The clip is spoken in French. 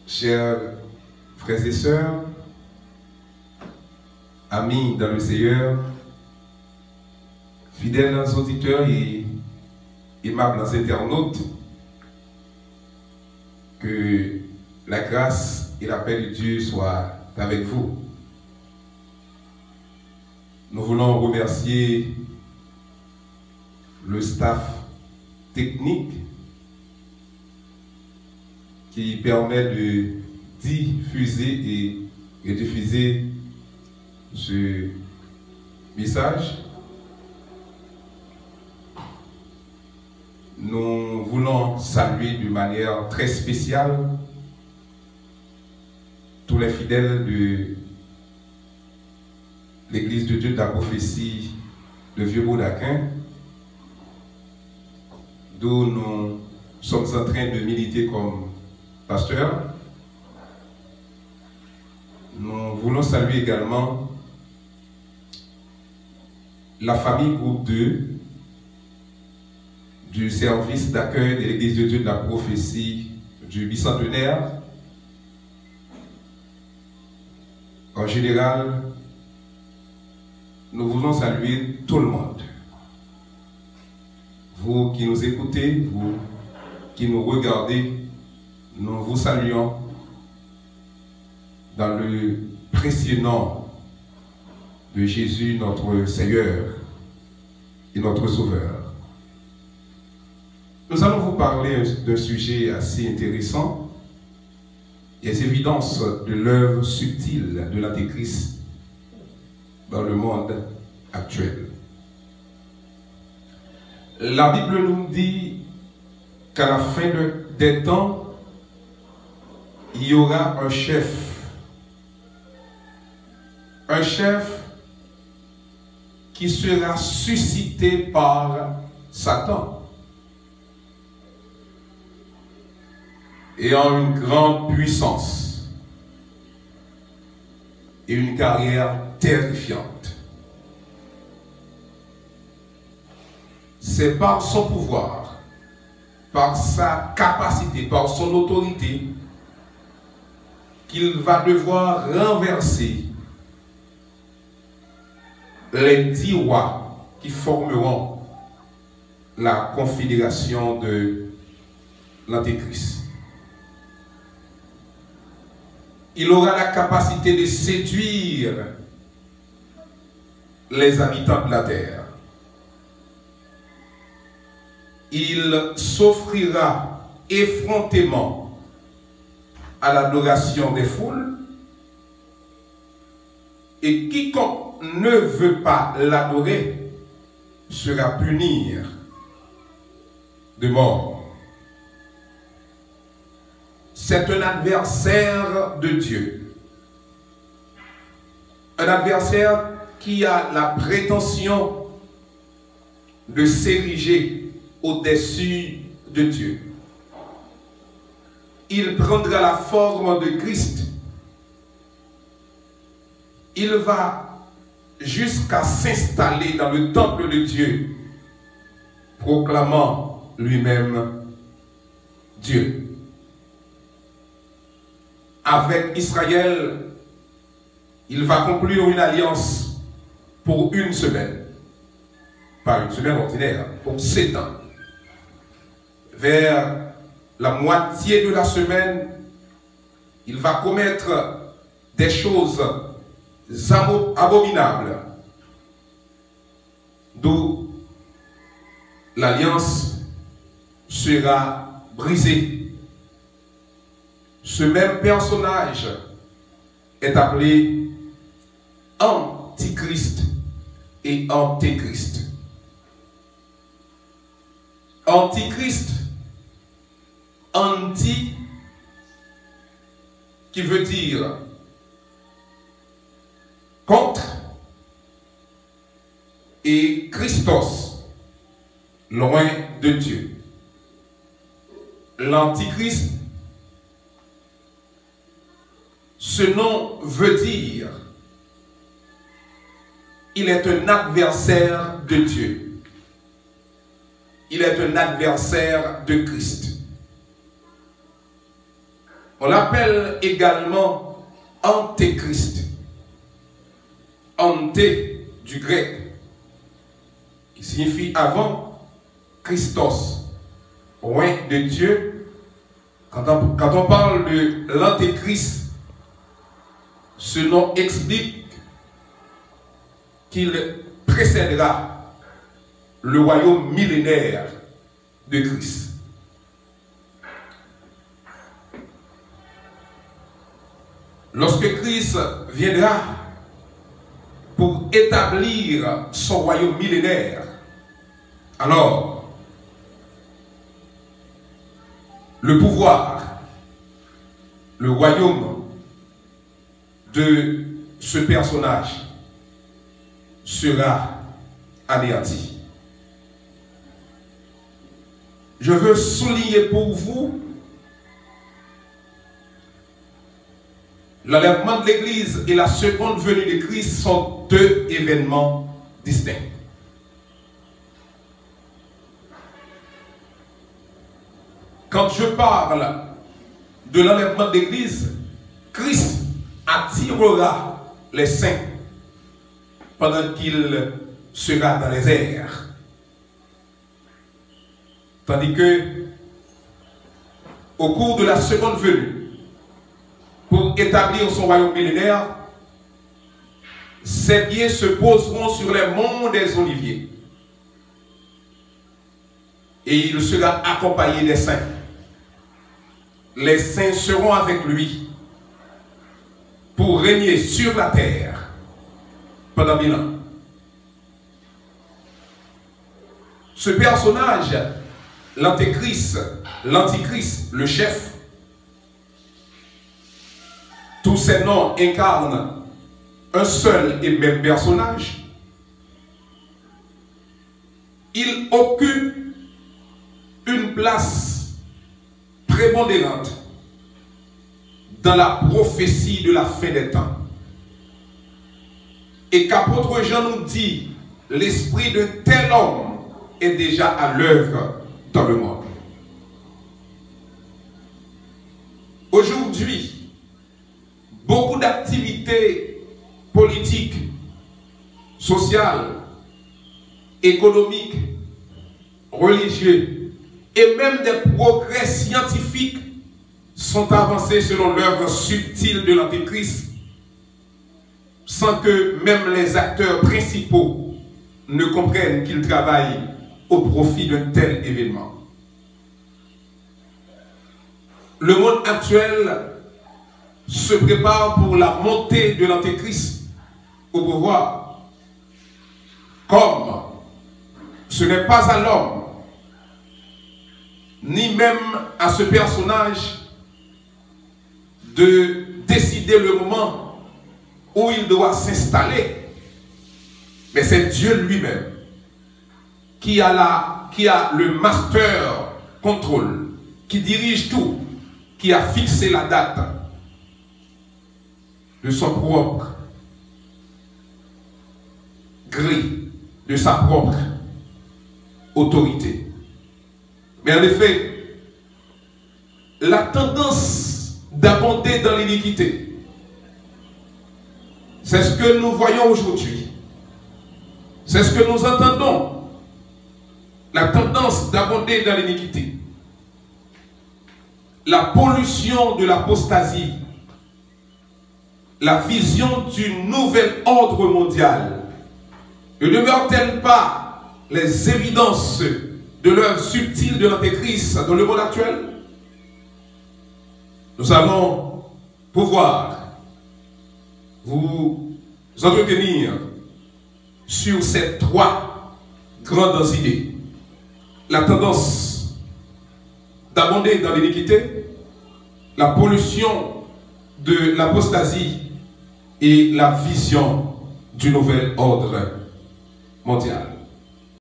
Chers frères et sœurs, amis dans le Seigneur, fidèles auditeurs et aimables internautes, que la grâce et la paix de Dieu soient avec vous. Nous voulons remercier le staff technique qui permet de diffuser et diffuser ce message. Nous voulons saluer de manière très spéciale tous les fidèles de l'Église de Dieu de la prophétie de Vieux-Baudaquin, d'où nous sommes en train de militer comme pasteur. Nous voulons saluer également la famille groupe 2 du service d'accueil de l'Église de Dieu de la prophétie du bicentenaire. En général, nous voulons saluer tout le monde. Vous qui nous écoutez, vous qui nous regardez, nous vous saluons dans le précieux nom de Jésus, notre Seigneur et notre Sauveur. Nous allons vous parler d'un sujet assez intéressant, les évidences de l'œuvre subtile de l'Antéchrist dans le monde actuel. La Bible nous dit qu'à la fin des temps, il y aura un chef qui sera suscité par Satan, ayant une grande puissance et une carrière terrifiante. C'est par son pouvoir, par sa capacité, par son autorité, qu'il va devoir renverser les 10 rois qui formeront la confédération de l'Antéchrist. Il aura la capacité de séduire les habitants de la terre. Il s'offrira effrontément à l'adoration des foules, et quiconque ne veut pas l'adorer sera puni de mort. C'est un adversaire de Dieu, un adversaire qui a la prétention de s'ériger au-dessus de Dieu. Il prendra la forme de Christ. Il va jusqu'à s'installer dans le temple de Dieu, proclamant lui-même Dieu. Avec Israël, il va conclure une alliance pour une semaine. Pas une semaine ordinaire, pour 7 ans. Vers la moitié de la semaine, il va commettre des choses abominables, d'où l'alliance sera brisée. Ce même personnage est appelé Antichrist et Antéchrist. Antichrist, anti, qui veut dire contre, et Christos, loin de Dieu. L'Antichrist, ce nom veut dire il est un adversaire de Dieu. Il est un adversaire de Christ. On l'appelle également Antéchrist. Anté du grec, qui signifie avant, Christos, loin de Dieu. Quand on parle de l'Antéchrist, ce nom explique qu'il précédera le royaume millénaire de Christ. Lorsque Christ viendra pour établir son royaume millénaire, alors le pouvoir, le royaume de ce personnage sera anéanti. Je veux souligner pour vous l'enlèvement de l'Église et la seconde venue de Christ sont deux événements distincts. Quand je parle de l'enlèvement de l'Église, Christ attirera les saints pendant qu'il sera dans les airs. Tandis que, au cours de la seconde venue, pour établir son royaume millénaire, ses pieds se poseront sur les monts des Oliviers. Et il sera accompagné des saints. Les saints seront avec lui pour régner sur la terre pendant 1000 ans. Ce personnage, l'Antéchrist, le chef, tous ces noms incarnent un seul et même personnage. Il occupe une place prépondérante dans la prophétie de la fin des temps. Et qu'apôtre Jean nous dit, l'esprit de tel homme est déjà à l'œuvre dans le monde. Aujourd'hui, beaucoup d'activités politiques, sociales, économiques, religieuses et même des progrès scientifiques sont avancés selon l'œuvre subtile de l'Antéchrist, sans que même les acteurs principaux ne comprennent qu'ils travaillent au profit d'un tel événement. Le monde actuel se prépare pour la montée de l'Antéchrist au pouvoir. Comme ce n'est pas à l'homme, ni même à ce personnage, de décider le moment où il doit s'installer, mais c'est Dieu lui-même qui a le master contrôle, qui dirige tout, qui a fixé la date de son propre gré, de sa propre autorité. Mais en effet, la tendance d'abonder dans l'iniquité, c'est ce que nous voyons aujourd'hui. C'est ce que nous entendons. La tendance d'abonder dans l'iniquité. La pollution de l'apostasie. La vision du nouvel ordre mondial. Ne demeure-t-elle pas les évidences de l'œuvre subtile de l'Antéchrist dans le monde actuel? Nous allons pouvoir vous entretenir sur ces trois grandes idées. La tendance d'abonder dans l'iniquité, la pollution de l'apostasie et la vision du nouvel ordre mondial.